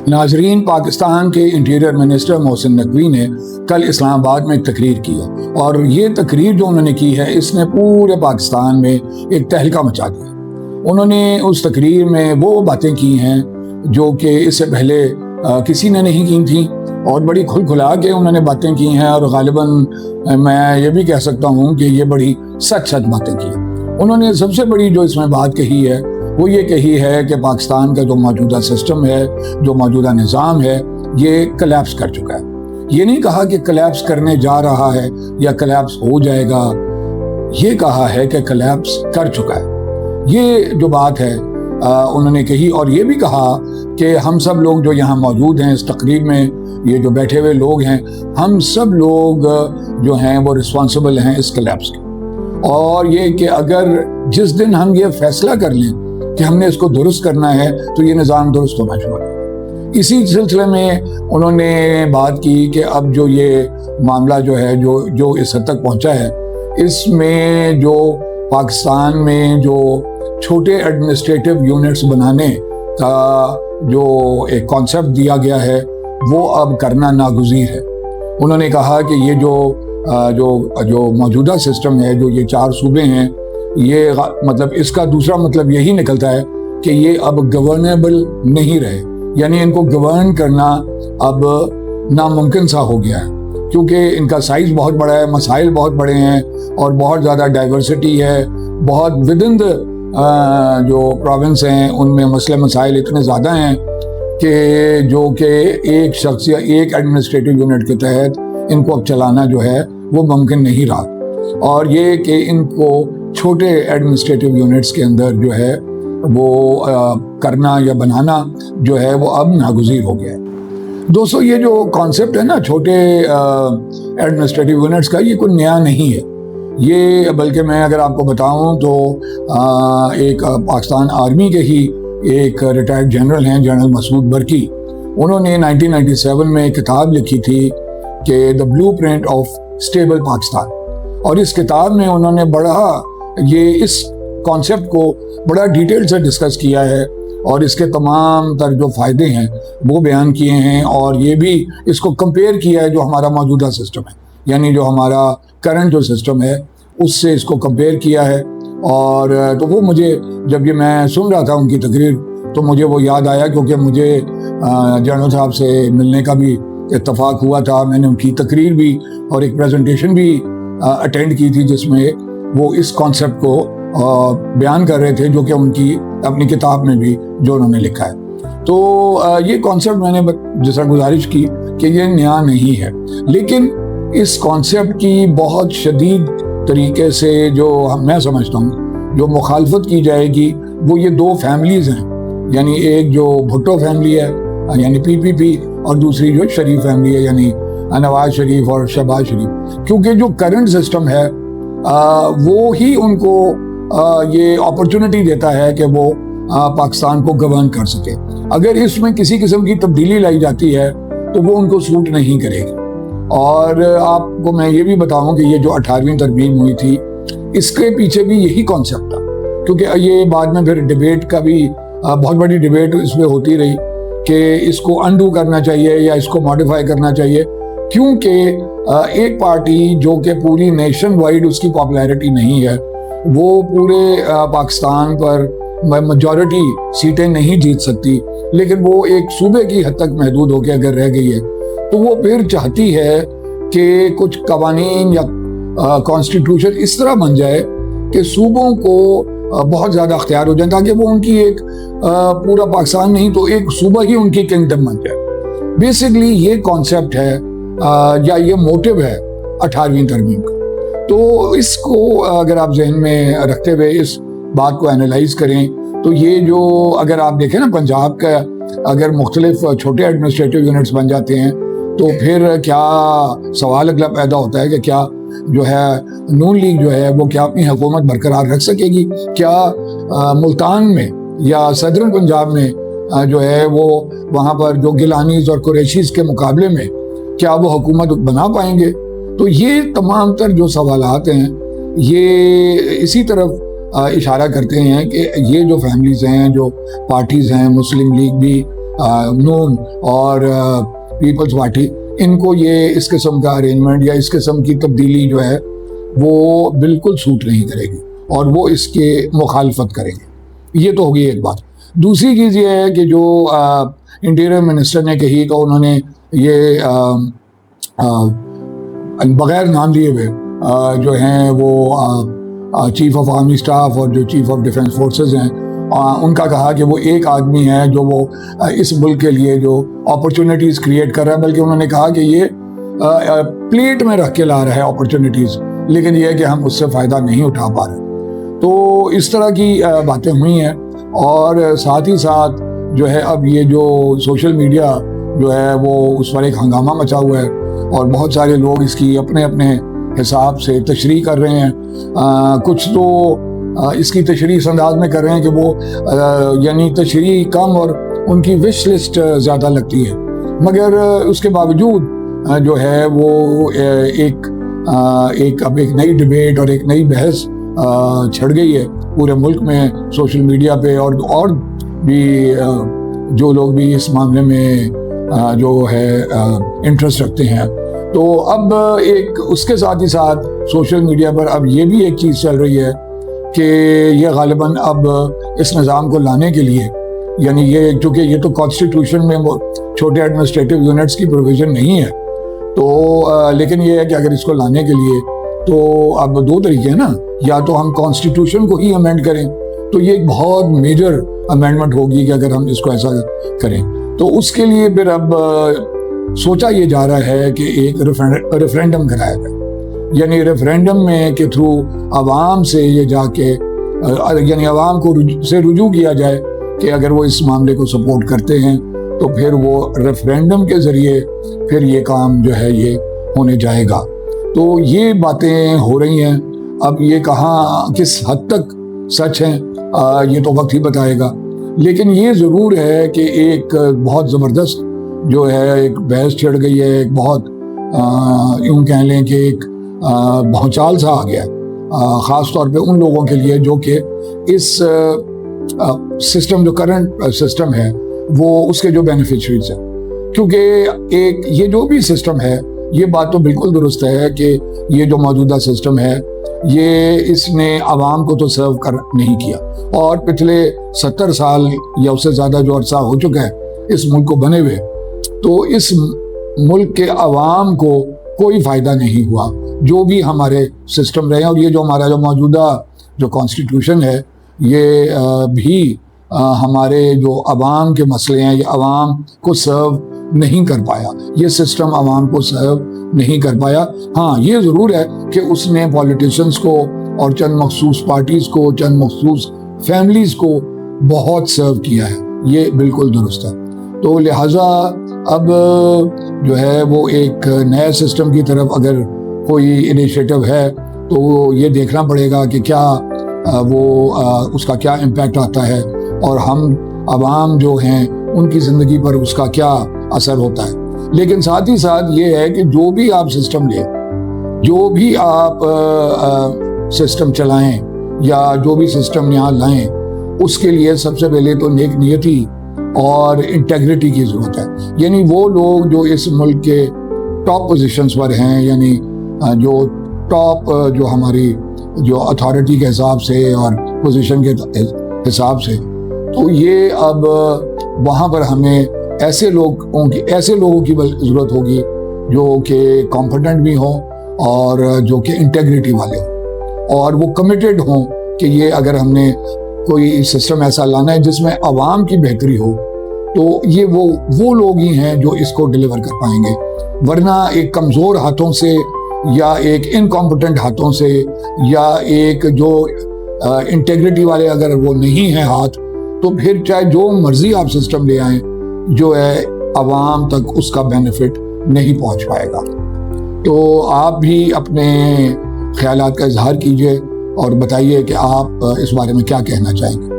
ناظرین، پاکستان کے interior minister Mohsin Naqvi نے کل اسلام آباد میں ایک تقریر کی ہے، اور یہ تقریر جو انہوں نے کی ہے اس نے پورے پاکستان میں ایک تہلکہ مچا دیا۔ انہوں نے اس تقریر میں وہ باتیں کی ہیں جو کہ اس سے پہلے کسی نے نہیں کی تھیں، اور بڑی کھل کھلا کے انہوں نے باتیں کی ہیں، اور غالباً میں یہ بھی کہہ سکتا ہوں کہ یہ بڑی سچ باتیں کی ہیں۔ انہوں نے سب سے بڑی جو اس میں بات کہی ہے وہ یہ کہی ہے کہ پاکستان کا جو موجودہ سسٹم ہے، جو موجودہ نظام ہے، یہ کلیپس کر چکا ہے۔ یہ نہیں کہا کہ کلیپس کرنے جا رہا ہے یا کلیپس ہو جائے گا، یہ کہا ہے کہ کلیپس کر چکا ہے۔ یہ جو بات ہے انہوں نے کہی، اور یہ بھی کہا کہ ہم سب لوگ جو یہاں موجود ہیں اس تقریب میں، یہ جو بیٹھے ہوئے لوگ ہیں، ہم سب لوگ جو ہیں وہ رسپانسبل ہیں اس کلیپس کے، اور یہ کہ اگر جس دن ہم یہ فیصلہ کر لیں کہ ہم نے اس کو درست کرنا ہے تو یہ نظام درست ہونا شروع ہے۔ اسی سلسلے میں انہوں نے بات کی کہ اب جو یہ معاملہ جو ہے جو اس حد تک پہنچا ہے، اس میں جو پاکستان میں جو چھوٹے ایڈمنسٹریٹو یونٹس بنانے کا جو ایک کانسیپٹ دیا گیا ہے وہ اب کرنا ناگزیر ہے۔ انہوں نے کہا کہ یہ جو موجودہ سسٹم ہے، جو یہ 4 صوبے ہیں، یہ مطلب اس کا دوسرا مطلب یہی نکلتا ہے کہ یہ اب گورنیبل نہیں رہے، یعنی ان کو گورن کرنا اب ناممکن سا ہو گیا ہے، کیونکہ ان کا سائز بہت بڑا ہے، مسائل بہت بڑے ہیں، اور بہت زیادہ ڈائیورسٹی ہے، بہت ودن جو پروونس ہیں ان میں مسئلے مسائل اتنے زیادہ ہیں کہ جو کہ ایک شخص یا ایک ایڈمنسٹریٹو یونٹ کے تحت ان کو اب چلانا جو ہے وہ ممکن نہیں رہا، اور یہ کہ ان کو چھوٹے ایڈمنسٹریٹو یونٹس کے اندر جو ہے وہ کرنا یا بنانا جو ہے وہ اب ناگزیر ہو گیا ہے۔ دوستو، یہ جو کانسیپٹ ہے نا چھوٹے ایڈمنسٹریٹو یونٹس کا، یہ کوئی نیا نہیں ہے۔ یہ بلکہ میں اگر آپ کو بتاؤں تو ایک پاکستان آرمی کے ہی ایک ریٹائرڈ جنرل ہیں، جنرل مسعود برکی، انہوں نے 1997 میں ایک کتاب لکھی تھی کہ دا blue print of stable Pakistan, اور اس کتاب میں انہوں نے اس کانسیپٹ کو بڑا ڈیٹیل سے ڈسکس کیا ہے، اور اس کے تمام تر جو فائدے ہیں وہ بیان کیے ہیں، اور یہ بھی اس کو کمپیئر کیا ہے جو ہمارا موجودہ سسٹم ہے، یعنی جو ہمارا کرنٹ جو سسٹم ہے اس سے اس کو کمپیئر کیا ہے۔ اور تو وہ مجھے جب یہ میں سن رہا تھا ان کی تقریر تو مجھے وہ یاد آیا، کیونکہ مجھے جنرل صاحب سے ملنے کا بھی اتفاق ہوا تھا۔ میں نے ان کی تقریر بھی اور ایک پریزنٹیشن بھی اٹینڈ کی تھی جس میں وہ اس کانسیپٹ کو بیان کر رہے تھے، جو کہ ان کی اپنی کتاب میں بھی جو انہوں نے لکھا ہے۔ تو یہ کانسیپٹ میں نے جیسا گزارش کی کہ یہ نیا نہیں ہے، لیکن اس کانسیپٹ کی بہت شدید طریقے سے جو میں سمجھتا ہوں جو مخالفت کی جائے گی وہ یہ 2 فیملیز ہیں، یعنی ایک جو بھٹو فیملی ہے یعنی PPP، اور دوسری جو شریف فیملی ہے یعنی نواز شریف اور شہباز شریف، کیونکہ جو کرنٹ سسٹم ہے وہ ہی ان کو یہ اپرچونٹی دیتا ہے کہ وہ پاکستان کو گورن کر سکے۔ اگر اس میں کسی قسم کی تبدیلی لائی جاتی ہے تو وہ ان کو سوٹ نہیں کرے گی۔ اور آپ کو میں یہ بھی بتاؤں کہ یہ جو 18ویں ترمیم ہوئی تھی اس کے پیچھے بھی یہی کانسیپٹ تھا، کیونکہ یہ بعد میں پھر ڈیبیٹ کا بھی بہت بڑی ڈیبیٹ اس میں ہوتی رہی کہ اس کو انڈو کرنا چاہیے یا اس کو ماڈیفائی کرنا چاہیے، کیونکہ ایک پارٹی جو کہ پوری نیشن وائڈ اس کی پاپولیرٹی نہیں ہے، وہ پورے پاکستان پر میجورٹی سیٹیں نہیں جیت سکتی، لیکن وہ ایک صوبے کی حد تک محدود ہو کے اگر رہ گئی ہے تو وہ پھر چاہتی ہے کہ کچھ قوانین یا کانسٹیٹیوشن اس طرح بن جائے کہ صوبوں کو بہت زیادہ اختیار ہو جائیں، تاکہ وہ ان کی ایک پورا پاکستان نہیں تو ایک صوبہ ہی ان کی کنگڈم بن جائے۔ بیسکلی یہ کانسیپٹ ہے یا یہ موٹیو ہے 18ویں ترمیم کا۔ تو اس کو اگر آپ ذہن میں رکھتے ہوئے اس بات کو اینالائز کریں تو یہ جو اگر آپ دیکھیں نا پنجاب کا اگر مختلف چھوٹے ایڈمنسٹریٹو یونٹس بن جاتے ہیں تو پھر کیا سوال اگلا پیدا ہوتا ہے کہ کیا جو ہے نون لیگ جو ہے وہ کیا اپنی حکومت برقرار رکھ سکے گی؟ کیا ملتان میں یا صدرن پنجاب میں جو ہے وہ وہاں پر جو گیلانیز اور قریشیز کے مقابلے میں کیا وہ حکومت بنا پائیں گے؟ تو یہ تمام تر جو سوالات ہیں یہ اسی طرف اشارہ کرتے ہیں کہ یہ جو فیملیز ہیں، جو پارٹیز ہیں، مسلم لیگ بھی نون اور پیپلز پارٹی، ان کو یہ اس قسم کا ارینجمنٹ یا اس قسم کی تبدیلی جو ہے وہ بالکل سوٹ نہیں کرے گی اور وہ اس کے مخالفت کریں گے. یہ تو ہوگی ایک بات. دوسری چیز یہ ہے کہ جو انٹیریئر منسٹر نے کہی تو انہوں نے یہ بغیر نام لیے ہوئے جو ہیں وہ چیف آف آرمی اسٹاف اور جو چیف آف ڈیفنس فورسز ہیں ان کا کہا کہ وہ ایک آدمی ہے جو وہ اس ملک کے لیے جو اپرچونیٹیز کریٹ کر رہا ہے، بلکہ انہوں نے کہا کہ یہ پلیٹ میں رکھ کے لا رہا ہے اپرچونیٹیز، لیکن یہ ہے کہ ہم اس سے فائدہ نہیں اٹھا پا رہے. تو اس طرح کی باتیں ہوئی ہیں. اور ساتھ ہی ساتھ جو ہے اب یہ جو سوشل میڈیا جو ہے وہ اس پر ایک ہنگامہ مچا ہوا ہے اور بہت سارے لوگ اس کی اپنے اپنے حساب سے تشریح کر رہے ہیں. کچھ تو اس کی تشریح اس انداز میں کر رہے ہیں کہ وہ یعنی تشریح کم اور ان کی وش لسٹ زیادہ لگتی ہے، مگر اس کے باوجود جو ہے وہ اب ایک نئی ڈبیٹ اور ایک نئی بحث چھڑ گئی ہے پورے ملک میں سوشل میڈیا پہ، اور بھی جو لوگ بھی اس معاملے میں جو ہے انٹرسٹ رکھتے ہیں. تو اب ایک اس کے ساتھ ہی ساتھ سوشل میڈیا پر اب یہ بھی ایک چیز چل رہی ہے کہ یہ غالباً اب اس نظام کو لانے کے لیے، یعنی یہ چونکہ یہ تو کانسٹیٹیوشن میں چھوٹے ایڈمنسٹریٹو یونٹس کی پروویژن نہیں ہے، تو لیکن یہ ہے کہ اگر اس کو لانے کے لیے تو اب دو طریقے ہیں نا، یا تو ہم کانسٹیٹیوشن کو ہی امینڈ کریں تو یہ ایک بہت میجر امینڈمنٹ ہوگی کہ اگر ہم اس کو ایسا کریں، تو اس کے لیے پھر اب سوچا یہ جا رہا ہے کہ ایک ریفرینڈم کرایا جائے، یعنی ریفرینڈم میں کے تھرو عوام سے یہ جا کے یعنی عوام کو سے رجوع کیا جائے کہ اگر وہ اس معاملے کو سپورٹ کرتے ہیں تو پھر وہ ریفرینڈم کے ذریعے پھر یہ کام جو ہے یہ ہونے جائے گا. تو یہ باتیں ہو رہی ہیں. اب یہ کہاں کس حد تک سچ ہیں یہ تو وقت ہی بتائے گا، لیکن یہ ضرور ہے کہ ایک بہت زبردست جو ہے ایک بحث چھڑ گئی ہے، ایک بہت یوں کہہ لیں کہ ایک بھونچال سا آ گیا، خاص طور پہ ان لوگوں کے لیے جو کہ اس سسٹم جو کرنٹ سسٹم ہے وہ اس کے جو بینیفیشریز ہیں. کیونکہ ایک یہ جو بھی سسٹم ہے، یہ بات تو بالکل درست ہے کہ یہ جو موجودہ سسٹم ہے یہ اس نے عوام کو تو سرو کر نہیں کیا، اور پچھلے 70 سال یا اس سے زیادہ جو عرصہ ہو چکا ہے اس ملک کو بنے ہوئے، تو اس ملک کے عوام کو کوئی فائدہ نہیں ہوا جو بھی ہمارے سسٹم رہے ہیں. اور یہ جو ہمارا جو موجودہ جو کانسٹیٹیوشن ہے یہ بھی ہمارے جو عوام کے مسئلے ہیں یہ عوام کو سرو نہیں کر پایا، یہ سسٹم عوام کو سرو نہیں کر پایا. ہاں یہ ضرور ہے کہ اس نے پولیٹیشینز کو اور چند مخصوص پارٹیز کو، چند مخصوص فیملیز کو بہت سرو کیا ہے، یہ بالکل درست ہے. تو لہٰذا اب جو ہے وہ ایک نئے سسٹم کی طرف اگر کوئی انیشیٹو ہے تو یہ دیکھنا پڑے گا کہ کیا وہ اس کا کیا امپیکٹ آتا ہے اور ہم عوام جو ہیں ان کی زندگی پر اس کا کیا اثر ہوتا ہے. لیکن ساتھ ہی ساتھ یہ ہے کہ جو بھی آپ سسٹم لیں، جو بھی آپ سسٹم چلائیں یا جو بھی سسٹم یہاں لائیں، اس کے لیے سب سے پہلے تو نیک نیتی اور انٹیگریٹی کی ضرورت ہے. یعنی وہ لوگ جو اس ملک کے ٹاپ پوزیشنز پر ہیں، یعنی جو ٹاپ جو ہماری جو اتھارٹی کے حساب سے اور پوزیشن کے حساب سے، تو یہ اب وہاں پر ہمیں ایسے لوگوں کی ضرورت ہوگی جو کہ کمپیٹنٹ بھی ہوں اور جو کہ انٹیگریٹی والے ہوں اور وہ کمیٹڈ ہوں کہ یہ اگر ہم نے کوئی سسٹم ایسا لانا ہے جس میں عوام کی بہتری ہو تو یہ وہ لوگ ہی ہیں جو اس کو ڈیلیور کر پائیں گے. ورنہ ایک کمزور ہاتھوں سے یا ایک انکمپیٹنٹ ہاتھوں سے یا ایک جو انٹیگریٹی والے اگر وہ نہیں ہیں ہاتھ، تو پھر چاہے جو مرضی آپ سسٹم لے آئیں جو ہے عوام تک اس کا بینیفٹ نہیں پہنچ پائے گا. تو آپ بھی اپنے خیالات کا اظہار کیجئے اور بتائیے کہ آپ اس بارے میں کیا کہنا چاہیں گے.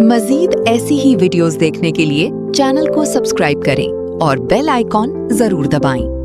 مزید ایسی ہی ویڈیوز دیکھنے کے لیے چینل کو سبسکرائب کریں اور بیل آئیکن ضرور دبائیں.